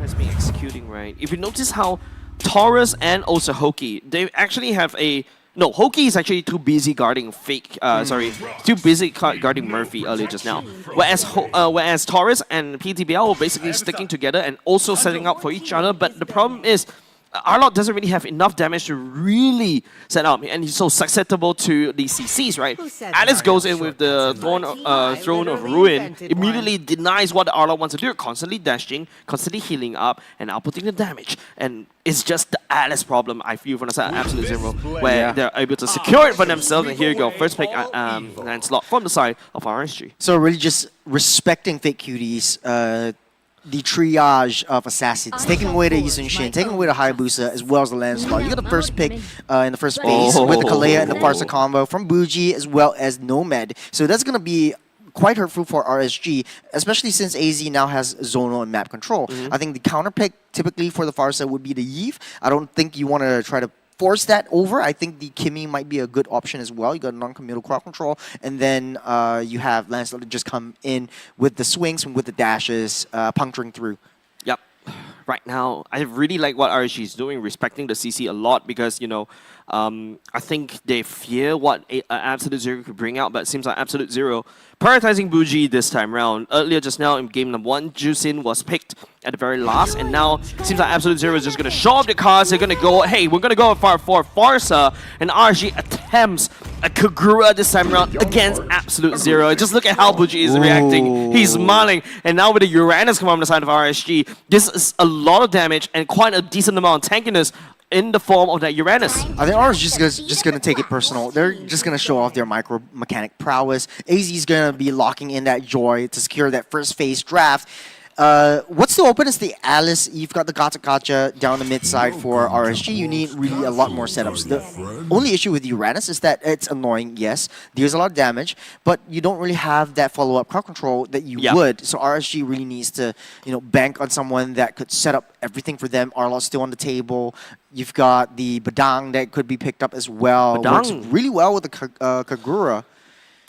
has been executing right. If you notice how Taurus and also Hoki, they actually have a... No, Hoki is actually too busy guarding too busy guarding Murphy earlier just now. Whereas Taurus and PTBL were basically sticking together and also setting up for each other. But the problem is, Arlott doesn't really have enough damage to really set up, and he's so susceptible to the CCs, right? Alice goes in with the Throne of Ruin, immediately denies what Arlott wants to do, constantly dashing, constantly healing up, and outputting the damage. And it's just the Alice problem, I feel, from the side of Absolute Zero, where they're able to secure it for themselves. And here you go, first pick Lancelot from the side of RSG. So really just respecting Fake Cuties, the triage of assassins, taking away the Yisun Shin, taking away the Hayabusa, as well as the Lancelot. You got the first pick in the first phase with the Kalea and the Farsa combo from Bougie, as well as Nomad. So that's going to be quite hurtful for RSG, especially since AZ now has zonal and map control. I think the counter pick typically for the Farsa would be the Yve. I don't think you want to try to force that over. I think the Kimmy might be a good option as well. You got non-committal crowd control, and then you have Lancelot to just come in with the swings and with the dashes, puncturing through. Yep. Right now, I really like what RSG is doing, respecting the CC a lot, because, you know, I think they fear what Absolute Zero could bring out, but it seems like Absolute Zero prioritizing Bougie this time round. Earlier just now in game number 1, Jusin was picked at the very last, and now it seems like Absolute Zero is just going to show up the cards. They're going to go, hey, we're going to go for Farsa, and RSG attempts a Kagura this time around against Absolute Zero. Just look at how Bougie is reacting. He's smiling, and now with the Uranus coming on the side of RSG, this is a lot of damage and quite a decent amount of tankiness in the form of that Uranus. I think RSG is just going to take it personal. They're just going to show off their micro mechanic prowess. AZ is going to be locking in that joy to secure that first phase draft. What's still open is the Alice. You've got the Gotcha down the mid side for RSG. You need really a lot more setups. The only issue with Uranus is that it's annoying, yes. Deals a lot of damage, but you don't really have that follow-up crowd control that you would. So RSG really needs to, bank on someone that could set up everything for them. Arlott's still on the table. You've got the Badang that could be picked up as well. Works really well with the Kagura.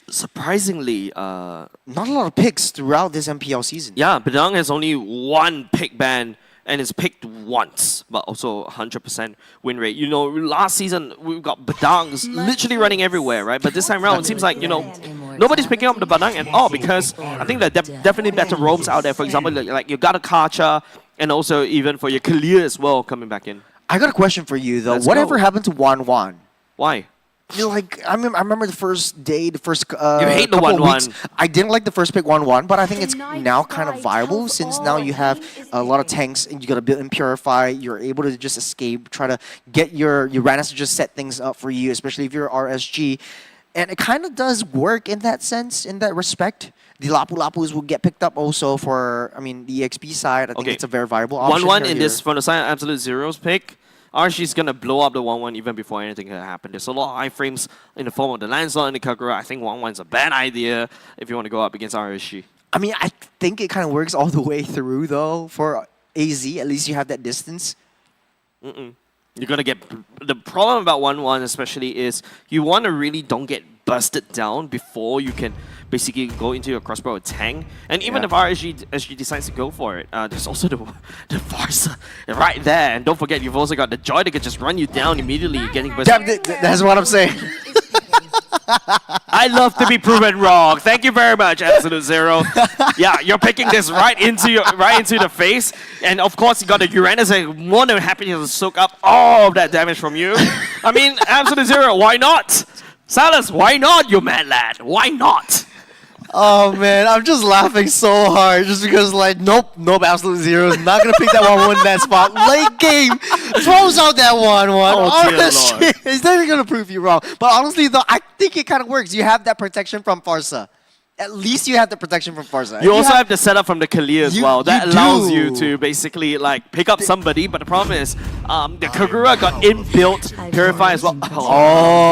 Surprisingly, not a lot of picks throughout this MPL season. Yeah, Badang has only one pick ban and is picked once, but also 100% win rate. Last season we got Badangs literally running everywhere, right? But this time around, it seems like, nobody's picking up the Badang at all, because I think there are definitely better roams out there. For example, like you got a Kacha, and also even for your Kalia as well coming back in. I got a question for you though. Whatever happened to 1-1? Why? I remember the first day, the first you hate the 1-1. I didn't like the first pick 1-1, but I think it's now kind of viable, since now you have a lot of tanks and you got to build and purify. You're able to just escape, try to get your Uranus to just set things up for you, especially if you're RSG. And it kind of does work in that sense, in that respect. The Lapu Lapus will get picked up also for, the EXP side. I think it's a very viable option. 1-1 in this, from the side of Absolute Zero's pick. RSG's going to blow up the 1-1 even before anything can happen. There's a lot of iframes in the form of the Lancelot and the Kagura. I think 1-1 is a bad idea if you want to go up against RSG. I think it kind of works all the way through, though, for AZ. At least you have that distance. You're going to get... The problem about 1-1 especially is you want to really don't get busted down before you can basically go into your crossbow with tank. And even if RSG decides to go for it, there's also the Farsa right there. And don't forget, you've also got the Joy that can just run you down immediately, getting busted. That's what I'm saying. I love to be proven wrong. Thank you very much, Absolute Zero. Yeah, you're picking this right into the face, and of course you got the Uranus and more than happy to soak up all of that damage from you. Absolute Zero, why not? Silas, why not, you mad lad? Why not? Oh man, I'm just laughing so hard just because nope, Absolute Zero is not gonna pick that 1-1 in that spot. Late game throws out that 1-1. Oh, it's never gonna prove you wrong. But honestly though, I think it kind of works. You have that protection from Farsa. At least you have the protection from Farsa. You also have the setup from the Kalia as well. That allows you to basically pick up somebody, but the problem is the Kagura got inbuilt Purify as well.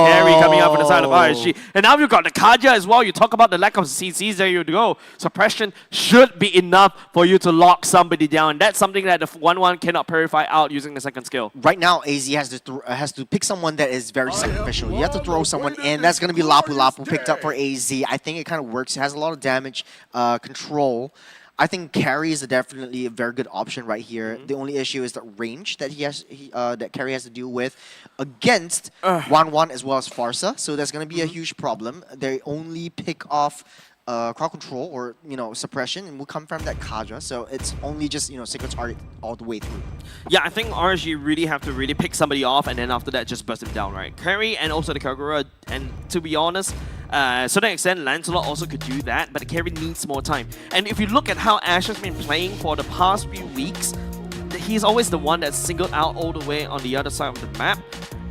Harry coming up on the side of RSG. And now you've got the Kaja as well. You talk about the lack of CCs, there you go. Suppression should be enough for you to lock somebody down. And that's something that the 1-1 cannot Purify out using the second skill. Right now, AZ has to pick someone that is very sacrificial. You have to throw someone in. That's going to be Lapu Lapu picked up for AZ. I think it kind of works. It has a lot of damage control. I think carry is definitely a very good option right here. The only issue is the range that that carry has to deal with against 1-1 as well as Farsa. So that's going to be a huge problem. They only pick off crowd control or suppression, and will come from that Kaja. So it's only just single target all the way through. Yeah, I think RSG really have to really pick somebody off, and then after that just burst him down, right? Carry and also the Kagura, and to be honest, to certain extent, Lancelot also could do that, but the carry needs more time. And if you look at how Ash has been playing for the past few weeks, he's always the one that's singled out all the way on the other side of the map.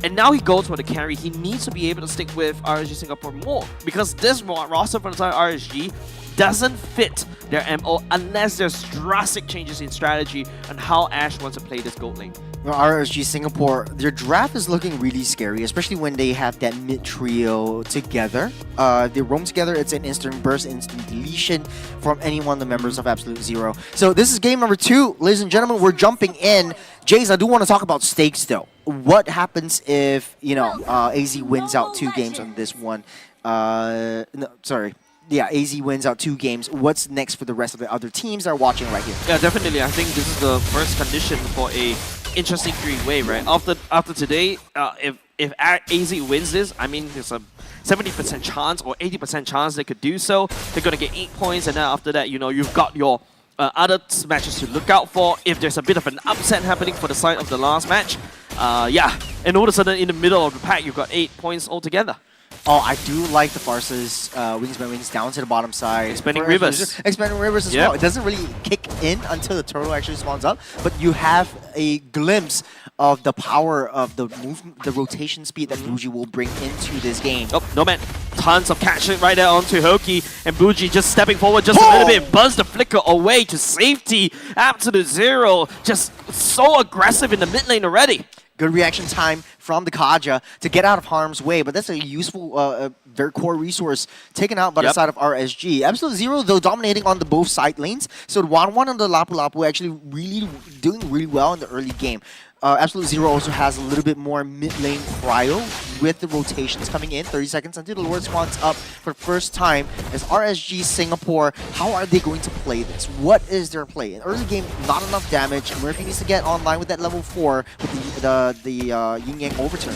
And now he goes for the carry. He needs to be able to stick with RSG Singapore more, because this roster from the side of RSG doesn't fit their MO unless there's drastic changes in strategy on how Ash wants to play this gold lane. RSG Singapore, their draft is looking really scary, especially when they have that mid trio together. They roam together, it's an instant burst, instant deletion from any one of the members of Absolute Zero. So this is game number 2. Ladies and gentlemen, we're jumping in. Jace, I do want to talk about stakes though. What happens if, AZ wins out 2 games on this one? No, sorry. Yeah, AZ wins out 2 games. What's next for the rest of the other teams that are watching right here? Yeah, definitely. I think this is the first condition for a interesting 3-way, right? After today, if AZ wins this, I mean, there's a 70% chance or 80% chance they could do so. They're gonna get 8 points, and then after that, you've got your other matches to look out for. If there's a bit of an upset happening for the side of the last match, yeah, and all of a sudden in the middle of the pack, you've got 8 points altogether. Oh, I do like the Farsa's wings down to the bottom side. Expanding rivers. Expanding rivers as well. It doesn't really kick in until the turtle actually spawns up, but you have a glimpse of the power of the movement, the rotation speed that Bougie will bring into this game. Oh, no man. Tons of catching right there onto Hoki, and Bougie just stepping forward just a little bit. Buzz the flicker away to safety. Absolute Zero just so aggressive in the mid lane already. Good reaction time from the Kaja to get out of harm's way, but that's a useful, very core resource taken out by the side of RSG. Absolute Zero, though, dominating on the both side lanes. So the 1-1 and the Lapu Lapu actually doing really well in the early game. Absolute Zero also has a little bit more mid-lane cryo with the rotations coming in. 30 seconds until the Lord spawns up for the first time. As RSG Singapore, how are they going to play this? What is their play? In early game, not enough damage. Murphy needs to get online with that level 4 with the Yin-Yang overturn.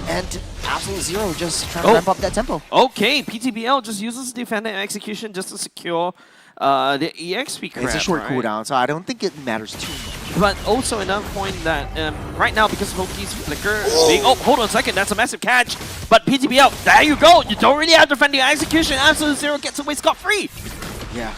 And Absolute Zero just trying to ramp up that tempo. Okay, PTBL just uses defender execution just to secure the EXP crap. It's a short cooldown, so I don't think it matters too much. But also another point that right now, because of Hoki's flicker being... Oh, hold on a second, that's a massive catch. But PTBL, there you go. You don't really have defending execution. Absolute Zero gets away scot-free. Yeah,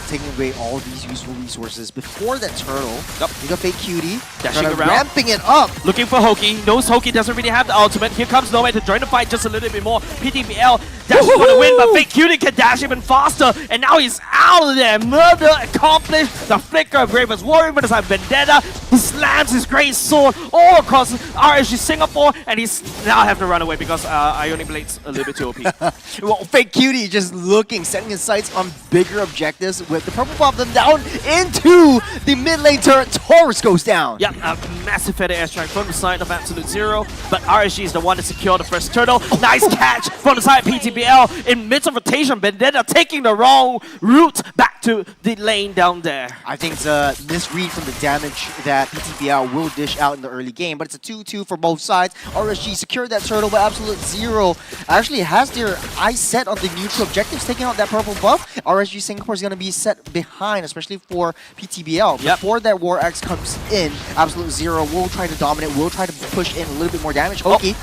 taking away all these useful resources before that turtle. You got Fake Cutie, dashing around, ramping it up. Looking for Hoki. Knows Hoki doesn't really have the ultimate. Here comes Nomad to join the fight just a little bit more. PTBL dashing for the win, but Fake Cutie can dash even faster. And now he's out of there. Murder accomplished. The flicker of Graven's Warrior, but it's like Vendetta. He slams his great sword all across RSG Singapore, and he's now have to run away because Ionic Blade's a little bit too OP. Well, Fake Cutie just looking, setting his sights on bigger objectives with the purple bomb them down into the mid lane turret. Taurus goes down. Yeah, a massive feather airstrike from the side of Absolute Zero, but RSG is the one to secure the first turtle. Nice catch from the side of PTBL in midst of rotation, but then taking the wrong route back to the lane down there. I think it's a misread from the damage that PTBL will dish out in the early game, but it's a 2-2 for both sides. RSG secured that turtle, but Absolute Zero actually has their eyes set on the neutral objectives, taking out that purple buff. RSG Singapore is going to be set behind, especially for PTBL. Before that War Axe comes in, Absolute Zero will try to dominate, will try to push in a little bit more damage. Hoki.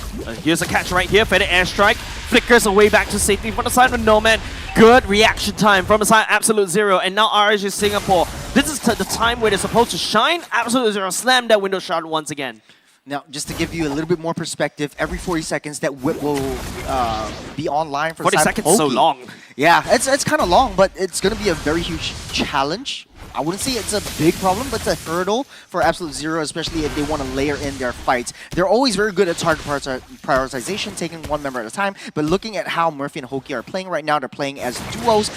Here's a catch right here. Feather airstrike flickers away back to safety from the side of Nomad. Good reaction time from the side of Absolute Zero, and now RSG Singapore. This is the time where they're supposed to shine. Absolute Zero slammed that window shot once again. Now, just to give you a little bit more perspective, every 40 seconds that whip will be online for 40 seconds is so long. Yeah, it's kind of long, but it's going to be a very huge challenge. I wouldn't say it's a big problem, but it's a hurdle for Absolute Zero, especially if they want to layer in their fights. They're always very good at target prioritization, taking one member at a time, but looking at how Murphy and Hoki are playing right now, they're playing as duos,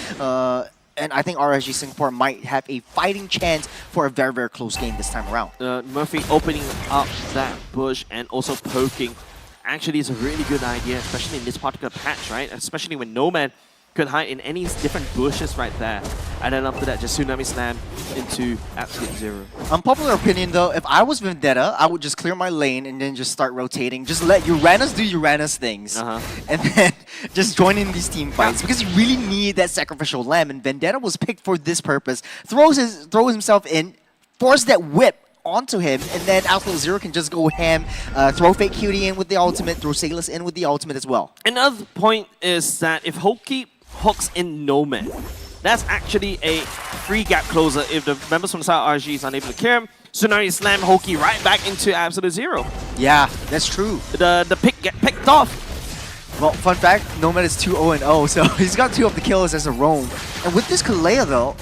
and I think RSG Singapore might have a fighting chance for a very, very close game this time around. Murphy opening up that bush and also poking actually is a really good idea, especially in this particular patch, right? Especially when Nomad could hide in any different bushes right there. And then after that, just Tsunami Slam into Absolute Zero. Unpopular opinion though, if I was Vendetta, I would just clear my lane and then just start rotating. Just let Uranus do Uranus things. And then just join in these team fights. Because you really need that sacrificial lamb. And Vendetta was picked for this purpose. Throws himself in, force that whip onto him, and then Absolute Zero can just go ham, throw Fake Cutie in with the ultimate, throw Salas in with the ultimate as well. Another point is that if Hoki hooks in Nomad, that's actually a free gap closer if the members from the side RSG is unable to clear him. Tsunami Slam Hoki right back into Absolute Zero. Yeah, that's true. The pick get picked off. Well, fun fact, Nomad is 2-0-0, so he's got 2 of the kills as a roam. And with this Kalea though,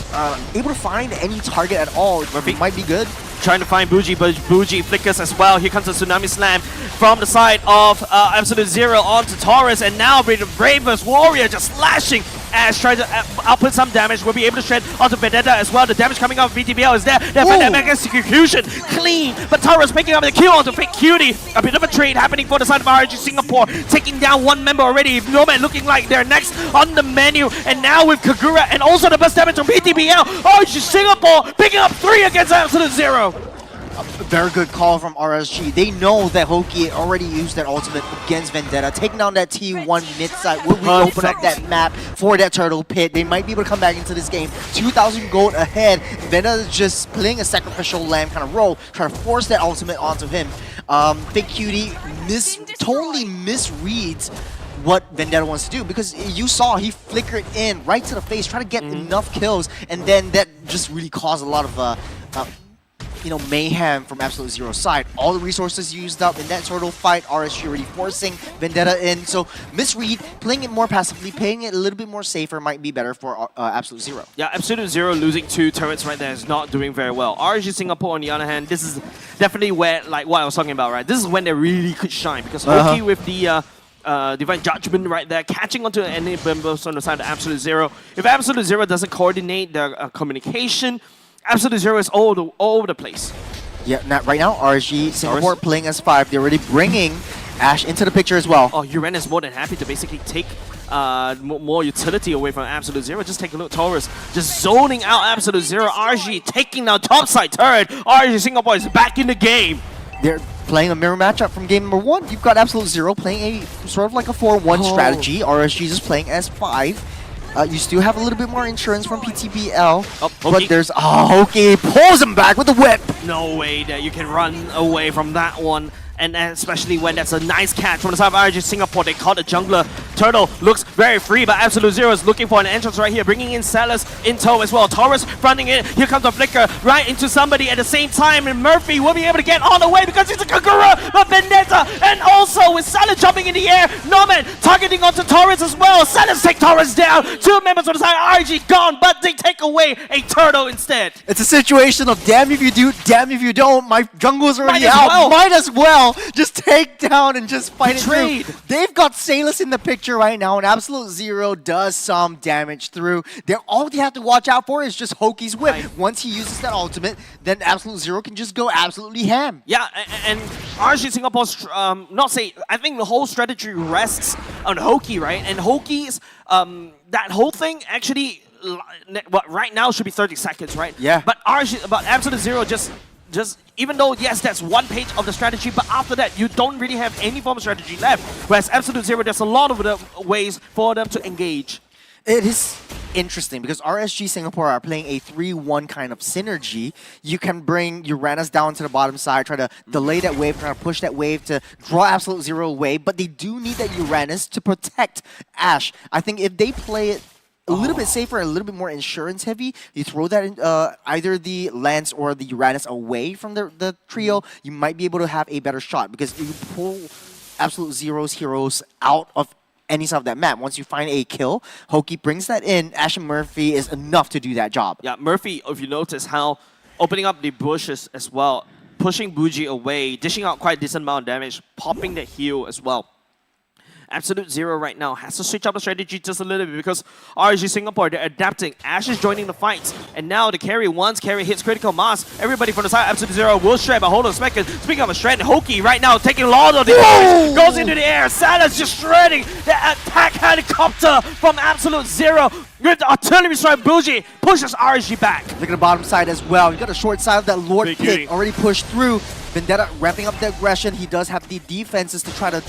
able to find any target at all might be good. Trying to find Bougie, but Bougie flickers as well. Here comes a Tsunami Slam from the side of Absolute Zero onto Taurus, and now the Bravest Warrior just slashing. Ash trying to output some damage. Will be able to shred onto Vendetta as well. The damage coming off VTBL is there. Vendetta execution clean, but Taurus picking up the kill onto Fake Cutie. A bit of a trade happening for the side of RSG Singapore, taking down one member already. Nomad looking like they're next on the menu, and now with Kagura and also the best damage from VTBL. RSG Singapore picking up 3 against Absolute Zero. A very good call from RSG. They know that Hoki already used that ultimate against Vendetta, taking down that T1 mid side. Will we open up that map for that turtle pit? They might be able to come back into this game. 2,000 gold ahead. Vendetta is just playing a sacrificial lamb kind of role, trying to force that ultimate onto him. Fake Cutie totally misreads what Vendetta wants to do, because you saw he flickered in right to the face, trying to get enough kills, and then that just really caused a lot of mayhem from Absolute Zero's side. All the resources used up in that turtle fight, RSG already forcing Vendetta in. So misread, playing it more passively, playing it a little bit more safer might be better for Absolute Zero. Yeah, Absolute Zero losing 2 turrets right there is not doing very well. RSG Singapore, on the other hand, this is definitely where, like what I was talking about, right? This is when they really could shine, because Hoki with the Divine Judgment right there, catching onto any members on the side of Absolute Zero. If Absolute Zero doesn't coordinate their communication, Absolute Zero is all over the place. Yeah, right now, RSG Singapore playing S5. They're already bringing Ash into the picture as well. Oh, Uranus is more than happy to basically take more utility away from Absolute Zero. Just take a look, Taurus just zoning out Absolute Zero. RSG taking down topside turret. RSG Singapore is back in the game. They're playing a mirror matchup from game number 1. You've got Absolute Zero playing a sort of like a 4-1 strategy. RSG is playing S5. You still have a little bit more insurance from PTBL, but there's Hoki pulls him back with the whip. No way that you can run away from that one. And especially when that's a nice catch from the side of RSG Singapore. They caught the jungler. Turtle looks very free, but Absolute Zero is looking for an entrance right here, bringing in Salas in tow as well. Taurus fronting it. Here comes the flicker right into somebody at the same time, and Murphy will be able to get on the way because he's a Kagura, but Vendetta, and also with Salas jumping in the air, Nomad targeting onto Taurus as well. Salas take Taurus down. 2 members on the side, RSG gone, but they take away a turtle instead. It's a situation of damn if you do, damn if you don't. My jungle's already out. Might as well just take down and just fight it through. They've got Salas in the picture right now, and Absolute Zero does some damage through. All they have to watch out for is just Hoki's whip. Once he uses that ultimate, then Absolute Zero can just go absolutely ham. Yeah, and RSG Singapore's, I think the whole strategy rests on Hoki, right? And Hoki's, that whole thing actually, right now should be 30 seconds, right? Yeah. But Absolute Zero just even though, yes, that's one page of the strategy, but after that, you don't really have any form of strategy left. Whereas Absolute Zero, there's a lot of the ways for them to engage. It is interesting because RSG Singapore are playing a 3-1 kind of synergy. You can bring Uranus down to the bottom side, try to delay that wave, try to push that wave to draw Absolute Zero away, but they do need that Uranus to protect Ash. I think if they play it a little bit safer, a little bit more insurance heavy, you throw that in, either the Lance or the Uranus away from the trio, you might be able to have a better shot, because if you pull Absolute Zero's heroes out of any side of that map, once you find a kill, Hoki brings that in, Ash and Murphy is enough to do that job. Yeah, Murphy, if you notice how opening up the bushes as well, pushing Bougie away, dishing out quite a decent amount of damage, popping the heal as well. Absolute Zero right now has to switch up the strategy just a little bit because RSG Singapore, they're adapting. Ash is joining the fights. And now the carry, once carry hits critical mass, everybody from the side, Absolute Zero will shred, but hold on a second. Speaking of a shred, Hoki right now taking a lot of the damage, goes into the air. Salas just shredding the attack helicopter from Absolute Zero. With the artillery strike, Bougie pushes RSG back. Look at the bottom side as well. You got a short side of that Lord Big pick beauty. already pushed through. Vendetta ramping up the aggression. He does have the defenses to try to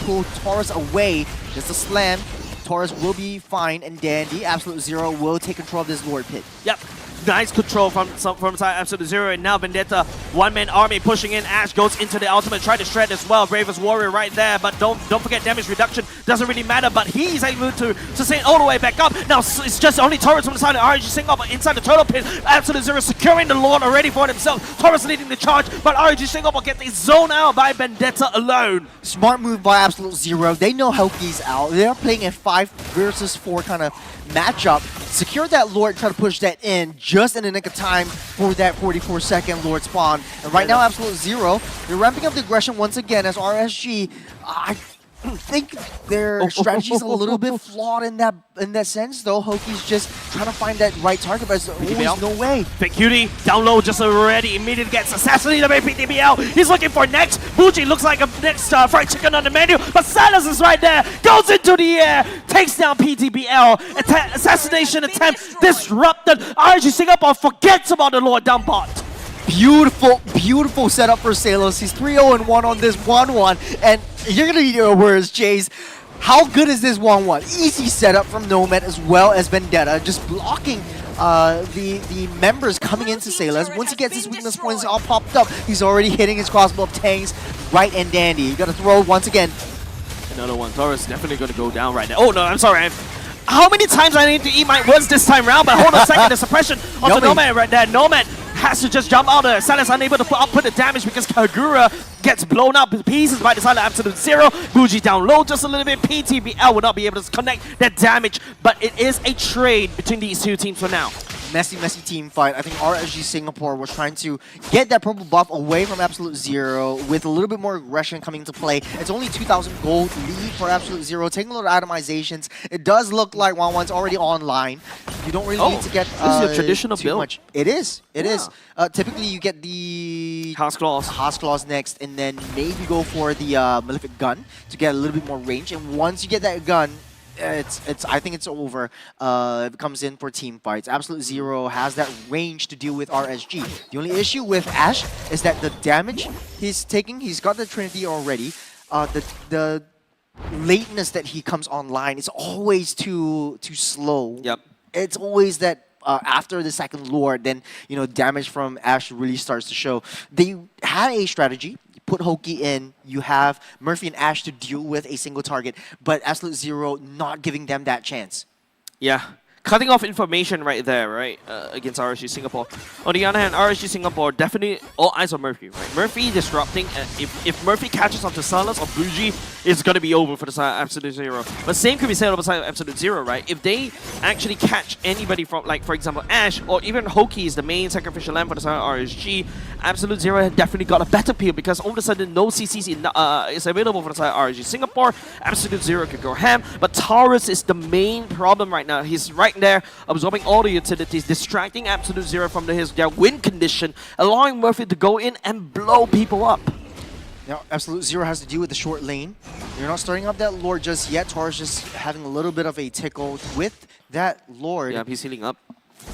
pull Taurus away. Just a slam. Taurus will be fine and dandy. Absolute Zero will take control of this Lord pit. Yep. Nice control from side Absolute Zero, and now Vendetta, one-man army pushing in. Ash goes into the ultimate, try to shred as well. Bravest Warrior right there, but don't forget damage reduction doesn't really matter. But he's able to sustain all the way back up. Now it's just only Taurus from the side of RSG Singapore inside the turtle pit. Absolute Zero securing the Lord already for himself. Taurus leading the charge, but RSG Singapore gets zoned out by Vendetta alone. Smart move by Absolute Zero. They know Hoki's out. They're playing a 5 versus 4 kind of matchup. Secure that Lord, try to push that in just in the nick of time for that 44-second Lord spawn. And right now, Absolute Zero, they're ramping up the aggression once again as RSG. I think their strategy is a little bit flawed in that sense, though. Hoki's just trying to find that right target, but there's always no way. Big Cutie down low just already immediately gets assassinated by PTBL. He's looking for next. Bougie looks like a next fried chicken on the menu, but Silas is right there. Goes into the air, takes down PTBL. Assassination attempt disrupted. RSG Singapore forgets about the Lord down bot. Beautiful setup for Salos. He's 3-0-1 on this 1-1, and you're gonna eat your words, Chase. How good is this 1-1? Easy setup from Nomad as well as Vendetta, just blocking the members coming into Salas. Once he gets his weakness points all popped up, he's already hitting his crossbow of tanks right and dandy. You gotta throw once again. Another one. Taurus definitely gonna go down right now. Oh no, I'm sorry. How many times I need to eat my words this time round? But hold on a second, the suppression onto Nomad right there. Nomad has to just jump out there. Silas unable to put the damage because Kagura gets blown up in pieces by the side of Absolute Zero. Bougie down low just a little bit. PTBL will not be able to connect that damage, but it is a trade between these two teams for now. Messy team fight. I think RSG Singapore was trying to get that purple buff away from Absolute Zero with a little bit more aggression coming into play. It's only 2,000 gold lead for Absolute Zero. Taking a little itemizations. It does look like 1-1's already online. You don't really need to get this is a traditional too build. much. It is. It is. Typically, you get the House Claws next, and then maybe go for the Malefic Gun to get a little bit more range. And once you get that gun, I think it's over. If it comes in for team fights. Absolute Zero has that range to deal with RSG. The only issue with Ash is that the damage he's taking, he's got the Trinity already. The lateness that he comes online is always too slow. Yep. It's always that after the second Lord, then damage from Ash really starts to show. They had a strategy. Put Hoki in, you have Murphy and Ash to deal with a single target, but Absolute Zero not giving them that chance. Yeah. Cutting off information right there, right, against RSG Singapore. On the other hand, RSG Singapore definitely all eyes on Murphy, right? Murphy disrupting, if Murphy catches onto Silas or Bougie, it's going to be over for the side of Absolute Zero. But same could be said on the side of Absolute Zero, right? If they actually catch anybody from, like, for example, Ash, or even Hoki is the main sacrificial lamb for the side of RSG, Absolute Zero has definitely got a better peel because all of a sudden no CCs is available for the side of RSG Singapore. Absolute Zero could go ham, but Taurus is the main problem right now. He's right there, absorbing all the utilities, distracting Absolute Zero from their win condition, allowing Murphy to go in and blow people up. Now, Absolute Zero has to deal with the short lane. You're not starting up that Lord just yet. Taurus just having a little bit of a tickle with that Lord. Yeah, he's healing up.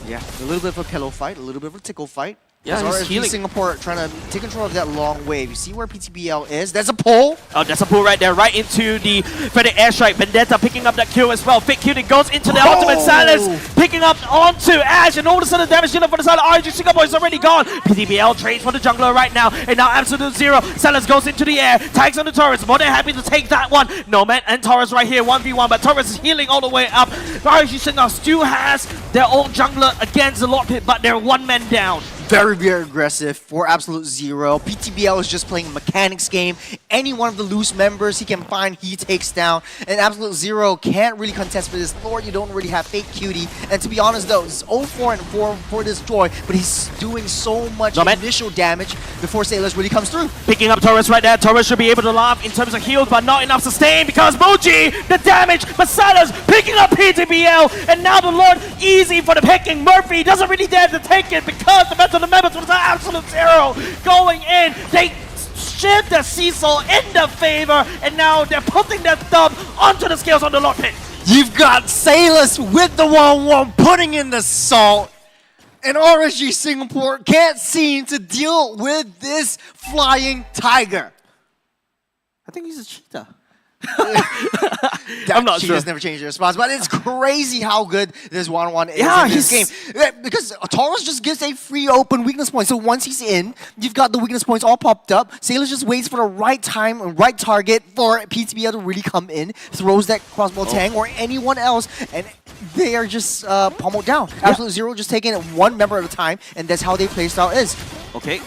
Yeah, a little bit of a pillow fight, a little bit of a tickle fight. Yeah, RSG he's healing. Singapore trying to take control of that long wave. You see where PTBL is? There's a pull. Oh, that's a pull right there, right into the Freddy airstrike. Vendetta picking up that kill as well. Fake Cutie goes into the ultimate. Silas picking up onto Ash, and all of a sudden damage dealer for the side of RSG Singapore is already gone. PTBL trades for the jungler right now, and now Absolute Zero. Silas goes into the air, tags on the Taurus. More than happy to take that one. Nomad and Taurus right here, 1v1, but Taurus is healing all the way up. RSG Singapore still has their own jungler against the Lord Pit, but they're one man down. Very, very aggressive for Absolute Zero. PTBL is just playing a mechanics game. Any one of the loose members he can find, he takes down. And Absolute Zero can't really contest with this Lord. You don't really have Fake Cutie. And to be honest though, it's 0-4 and 4 for this Joy, but he's doing so much initial damage before Sailors really comes through. Picking up Torres right there. Torres should be able to laugh in terms of heals, but not enough sustain because Muji, the damage, but Sailors picking up PTBL, and now the Lord easy for the picking. Murphy doesn't really dare to take it because the rest of the members was Absolute Zero going in. They shift the Cecil in their favor, and now they're putting their thumb onto the scales on the Lord Pit. You've got Sailors with the 1-1 putting in the salt. And RSG Singapore can't seem to deal with this flying tiger. I think he's a cheetah. I'm not sure. He's never changed their response, but it's crazy how good this 1-1 is in this game. Because Taurus just gives a free open weakness point. So once he's in, you've got the weakness points all popped up. Sailors just waits for the right time and right target for PTBL to really come in, throws that crossbow tang or anyone else, and they are just pummeled down. Absolute Zero just taking it one member at a time, and that's how their playstyle is. Okay.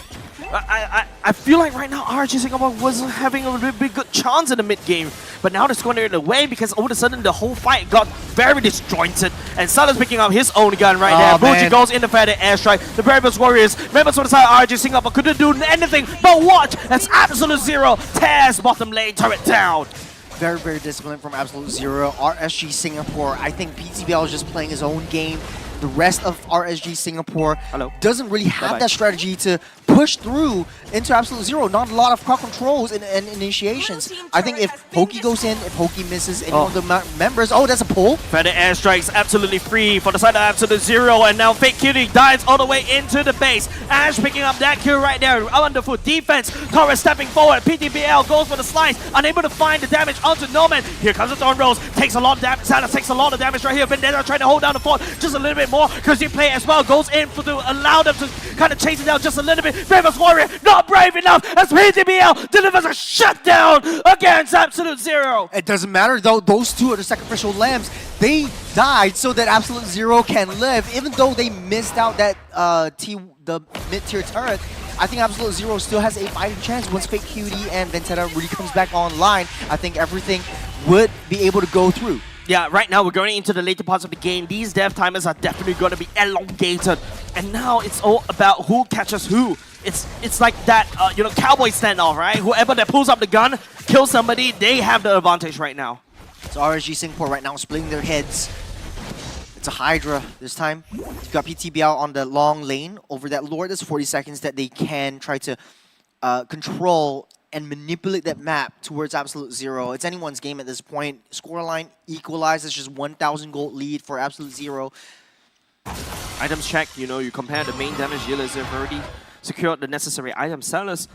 I feel like right now RSG Singapore wasn't having a really good chance in the mid game, but now they're squandering it away because all of a sudden the whole fight got very disjointed, and Salah's picking up his own gun right there. Buji goes in the fair airstrike. The Brave Warriors, members of the side RSG Singapore couldn't do anything but watch as Absolute Zero tears bottom lane turret down. Very, very disciplined from Absolute Zero. RSG Singapore, I think PTBL is just playing his own game. The rest of RSG Singapore doesn't really have that strategy to push through into Absolute Zero. Not a lot of crowd controls and initiations. I think if Pokey goes in, if Pokey misses any of the members, that's a pull. Feather airstrikes absolutely free for the side of Absolute Zero, and now Fake Cutie dives all the way into the base. Ash picking up that kill right there. Wonderful defense. Torres stepping forward. PTBL goes for the slice, unable to find the damage onto Nomad. Here comes the Thorn Rose. Takes a lot of damage. Salas takes a lot of damage right here. Vendetta trying to hold down the fort just a little bit more. Crazy play as well goes in to allow them to kind of chase it down just a little bit. Bravest Warrior not brave enough as PTBL delivers a shutdown against Absolute Zero. It doesn't matter though, those two are the sacrificial lambs. They died so that Absolute Zero can live, even though they missed out that the mid-tier turret. I think Absolute Zero still has a fighting chance once Fake Cutie and Vendetta really comes back online. I think everything would be able to go through. Yeah, right now we're going into the later parts of the game. These death timers are definitely going to be elongated, and now it's all about who catches who. It's like that cowboy standoff, right? Whoever that pulls up the gun, kills somebody, they have the advantage right now. So RSG Singapore right now splitting their heads. It's a Hydra this time. You've got PTBL on the long lane over that Lord. There's 40 seconds that they can try to control and manipulate that map towards Absolute Zero. It's anyone's game at this point. Scoreline equalized. It's just 1,000 gold lead for Absolute Zero. Items check, you compare the main damage dealers, they've already secured the necessary item sellers.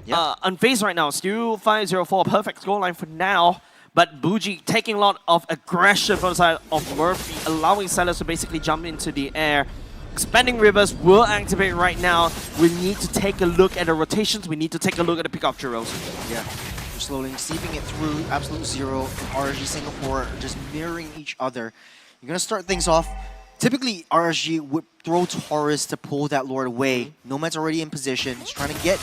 Unfazed right now, still 5-0-4, perfect scoreline for now. But Buji taking a lot of aggression from the side of Murphy, allowing sellers to basically jump into the air. Expanding Rivers will activate right now. We need to take a look at the rotations. We need to take a look at the pick-off drills. Yeah, we're slowly seeping it through. Absolute Zero and RSG Singapore are just mirroring each other. You're going to start things off. Typically, RSG would throw Taurus to pull that Lord away. Nomad's already in position. He's trying to get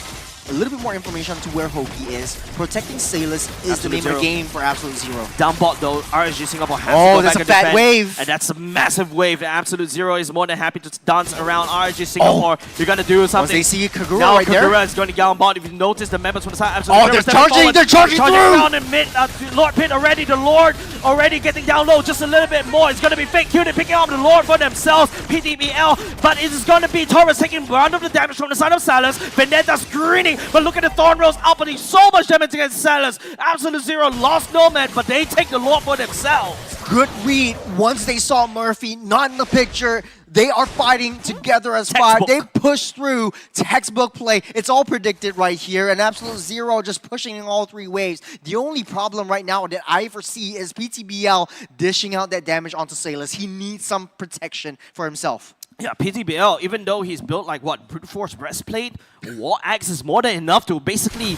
a little bit more information on to where Hoki is. Protecting Salus is the name of the game for Absolute Zero. Down bot though, RSG Singapore has to go that's back a fat wave. And that's a massive wave. Absolute Zero is more than happy to dance around RSG Singapore. You're going to do something. Once they see Kagura now right there. Kagura is going to go on bot. If you notice the members from the side, Absolute Zero they're charging through! Around in mid, Lord Pit already. The Lord already getting down low just a little bit more. It's going to be Fake Cutie picking up the Lord for themselves. PTBL, but it is going to be Taurus taking round of the damage from the side of Salus. Vendetta screening, but look at the Thorn Rose outputting so much damage against Salus. Absolute Zero lost Nomad, but they take the Lord for themselves. Good read. Once they saw Murphy not in the picture, they are fighting together as five. They push through. Textbook play. It's all predicted right here. And Absolute Zero just pushing in all three waves. The only problem right now that I foresee is PTBL dishing out that damage onto Salus. He needs some protection for himself. Yeah, PTBL, even though he's built like what, brute force breastplate, war axe is more than enough to basically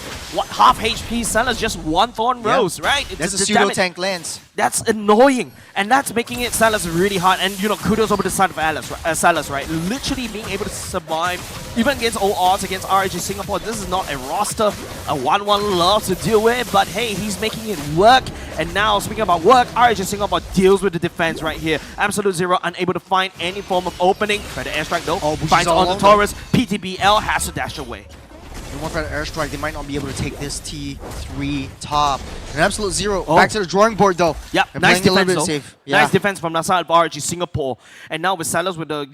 half HP Sellers just one thorn rose, right? That's a the pseudo damage. tank lance. That's annoying, and that's making it Sellers really hard. And kudos over the side of Sellers, right? Literally being able to survive even against all odds against RSG Singapore. This is not a roster a 1-1 love to deal with, but hey, he's making it work. And now, speaking about work, RSG Singapore deals with the defense right here. Absolute Zero unable to find any form of opening. But the airstrike though finds on the Taurus. PTBL has to dash away. And one for the airstrike, they might not be able to take this T3 top. An Absolute Zero back to the drawing board though. Yeah, they're nice playing a little defense bit though. safe. Yeah. Nice defense from the side of RSG Singapore. And now with Sellers with the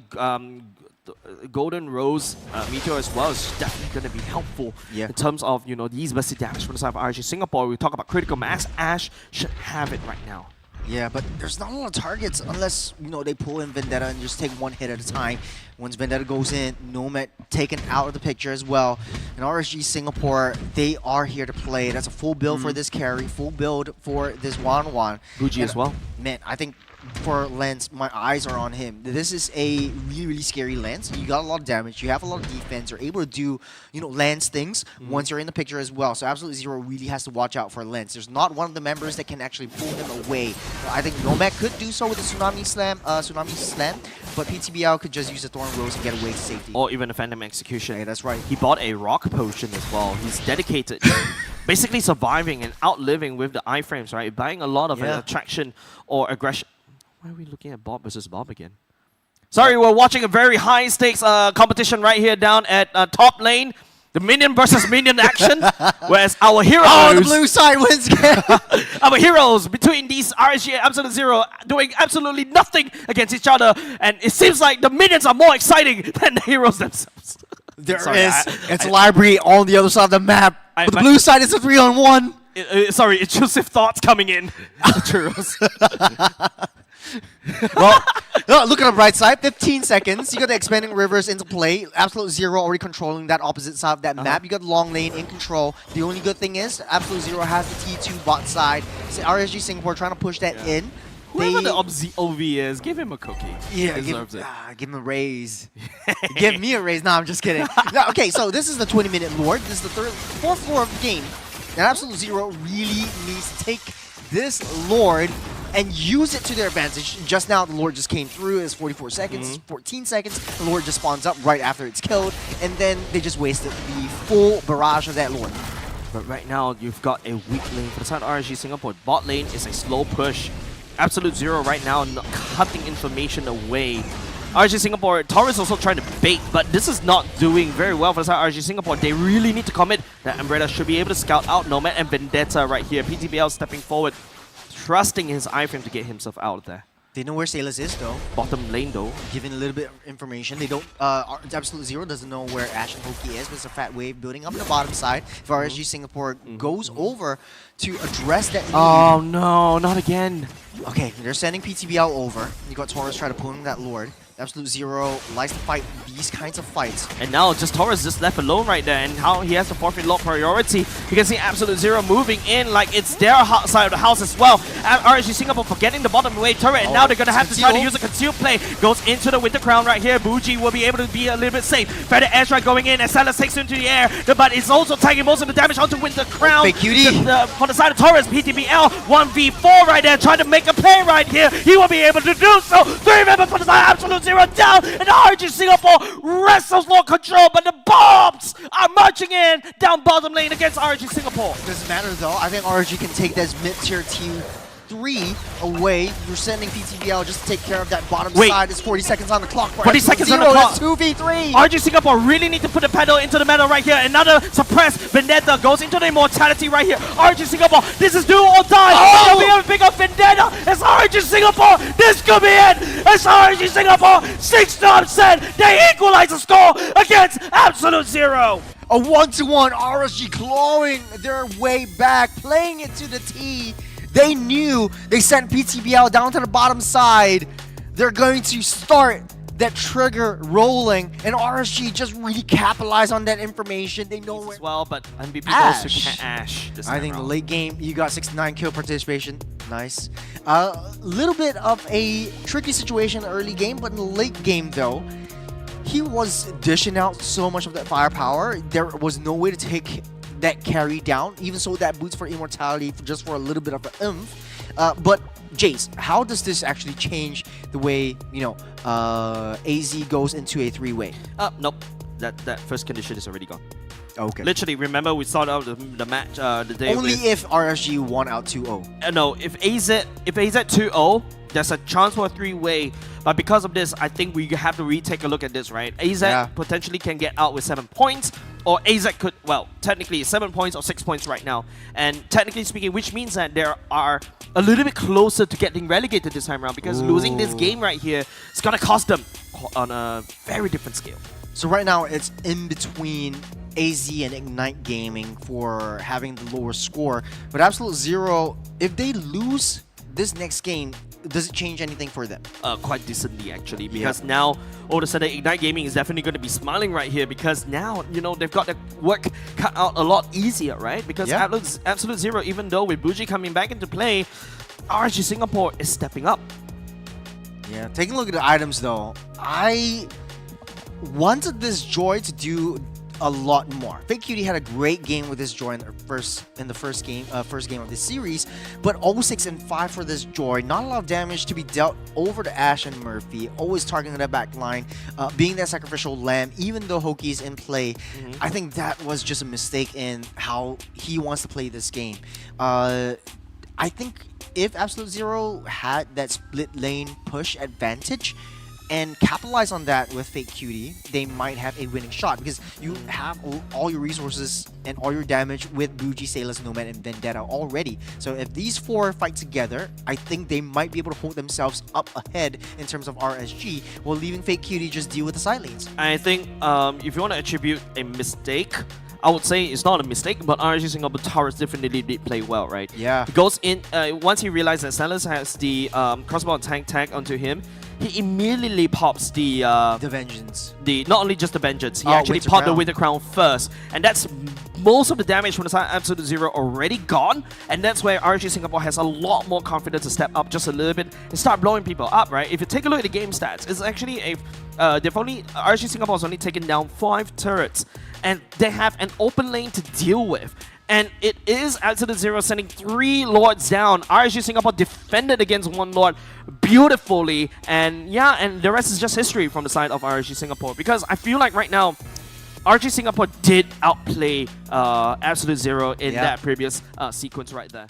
Golden Rose Meteor as well is definitely going to be helpful in terms of these massive damage from the side of RSG Singapore. We talk about critical mass. Ash should have it right now. Yeah, but there's not a lot of targets unless they pull in Vendetta and just take one hit at a time. Once Vendetta goes in, Nomad taken out of the picture as well. And RSG Singapore, they are here to play. That's a full build for this carry, full build for this 1-1. Buji as well. Man, I think for Lance, my eyes are on him. This is a really, really scary Lance. You got a lot of damage. You have a lot of defense. You're able to do, Lance things once you're in the picture as well. So Absolute Zero really has to watch out for Lance. There's not one of the members that can actually pull him away. I think Nomad could do so with the Tsunami Slam, but PTBL could just use the Thorn Rose and get away to safety. Or even a Phantom Execution. Yeah, that's right. He bought a Rock Potion as well. He's dedicated. Basically surviving and outliving with the iframes, right? Buying a lot of attraction or aggression. Why are we looking at Bob versus Bob again? Sorry, we're watching a very high stakes competition right here down at top lane. The minion versus minion action. Whereas our heroes... Oh, the blue side wins again! Our heroes between these RSG and Absolute Zero doing absolutely nothing against each other. And it seems like the minions are more exciting than the heroes themselves. It's a library on the other side of the map. But the blue side is a 3-on-1. Sorry, intrusive thoughts coming in. Churros. Well, look at the bright side. 15 seconds. You got the expanding rivers into play. Absolute Zero already controlling that opposite side of that map. You got long lane in control. The only good thing is Absolute Zero has the T2 bot side. So RSG Singapore trying to push that in. Whoever the OV is, give him a cookie. Yeah, he deserves it. Give him a raise. Give me a raise. No, I'm just kidding. No, okay, so this is the 20-minute Lord. This is the fourth floor of the game. And Absolute Zero really needs to take this Lord and use it to their advantage. Just now, the Lord just came through. It's 44 seconds, 14 seconds. The Lord just spawns up right after it's killed. And then they just wasted the full barrage of that Lord. But right now, you've got a weak lane for the side of RSG Singapore. Bot lane is a slow push. Absolute Zero right now cutting information away. RSG Singapore, Taurus also trying to bait, but this is not doing very well for the side of RSG Singapore. They really need to commit. That Umbrella should be able to scout out Nomad and Vendetta right here. PTBL stepping forward, trusting his iframe to get himself out of there. They know where Salas is though. Bottom lane though. Giving a little bit of information. They don't, Absolute Zero doesn't know where Ash and Hoki is, but it's a fat wave building up on the bottom side. If RSG Singapore goes over to address that need. Oh no, not again. Okay, they're sending PTBL over. You got Taurus try to pull in that Lord. Absolute Zero likes to fight these kinds of fights. And now just Taurus just left alone right there, and how he has to forfeit lot priority. You can see Absolute Zero moving in like it's their side of the house as well. RSG Singapore forgetting the bottom wave turret, and now they're going to have to try to use a concealed play. Goes into the Winter Crown right here. Buji will be able to be a little bit safe. Feather airstrike going in, and Salas takes into the air, but it's also taking most of the damage onto Winter Crown. Fake cutie. For the side of Taurus, PTBL 1v4 right there, trying to make a play right here. He will be able to do so. 3 members for the side of Absolute Zero down, and RSG Singapore wrestles Lord control, but the bombs are marching in down bottom lane against RSG Singapore. Doesn't matter though. I think RSG can take this mid-tier T3 away. You're sending PTBL just to take care of that bottom side. It's 40 seconds on the clock. 40 seconds on the clock. That's 2v3. RSG Singapore really need to put the pedal into the metal right here. Another suppressed Vendetta goes into the immortality right here. RSG Singapore, this is do or die. Oh! We have a big up Vendetta. It's RSG Singapore. This could be it. It's RSG Singapore. 6-0. They equalize the score against Absolute Zero. A 1-to-1. RSG clawing their way back, playing it to the T. They knew they sent PTBL down to the bottom side. They're going to start that trigger rolling, and RSG just really capitalize on that information. They know where as well, but MVP goes to Ash. I think the late game, you got 69 kill participation. Nice. A little bit of a tricky situation early game, but in the late game though, he was dishing out so much of that firepower. There was no way to take that carry down. Even so, that boots for immortality just for a little bit of an oomph. But Jace, how does this actually change the way AZ goes into a three-way? Nope. That first condition is already gone. Okay. Literally, remember we started out the match the day Only with, if RSG won out 2-0. no, if AZ 2-0, there's a chance for a three-way. But because of this, I think we have to retake a look at this, right? AZ potentially can get out with 7 points, or AZ could, well, technically 7 points or 6 points right now. And technically speaking, which means that they are a little bit closer to getting relegated this time around, because losing this game right here is going to cost them on a very different scale. So right now, it's in between AZ and Ignite Gaming for having the lower score. But Absolute Zero, if they lose this next game, does it change anything for them? Quite decently, actually, because now all of a sudden Ignite Gaming is definitely going to be smiling right here, because now they've got the work cut out a lot easier, right? Because Absolute Zero, even though with Bougie coming back into play, RSG Singapore is stepping up. Yeah, taking a look at the items though, I wanted this Joy to do a lot more. Fake Cutie had a great game with this Joy in the first game of this series, but 0-6 and 5 for this Joy. Not a lot of damage to be dealt over to Ash and Murphy, always targeting the back line, being that sacrificial lamb, even though Hoki's in play. I think that was just a mistake in how he wants to play this game. I think if Absolute Zero had that split lane push advantage and capitalize on that with Fake Cutie, they might have a winning shot, because you have all your resources and all your damage with Bougie, Sailors, Nomad, and Vendetta already. So if these four fight together, I think they might be able to hold themselves up ahead in terms of RSG, while leaving Fake Cutie just deal with the side lanes. I think if you want to attribute a mistake, I would say it's not a mistake, but RSG Singapore Taurus definitely did play well, right? Yeah. He goes in, once he realized that Sailors has the crossbow tank tag onto him, he immediately pops the Vengeance. Not only just the Vengeance, he actually popped the Winter Crown first. And that's most of the damage from the side of Absolute Zero already gone. And that's where RSG Singapore has a lot more confidence to step up just a little bit and start blowing people up, right? If you take a look at the game stats, it's actually RSG Singapore has only taken down 5 turrets. And they have an open lane to deal with. And it is Absolute Zero sending 3 Lords down. RSG Singapore defended against 1 Lord beautifully. And yeah, and the rest is just history from the side of RSG Singapore. Because I feel like right now, RSG Singapore did outplay Absolute Zero in that previous sequence right there.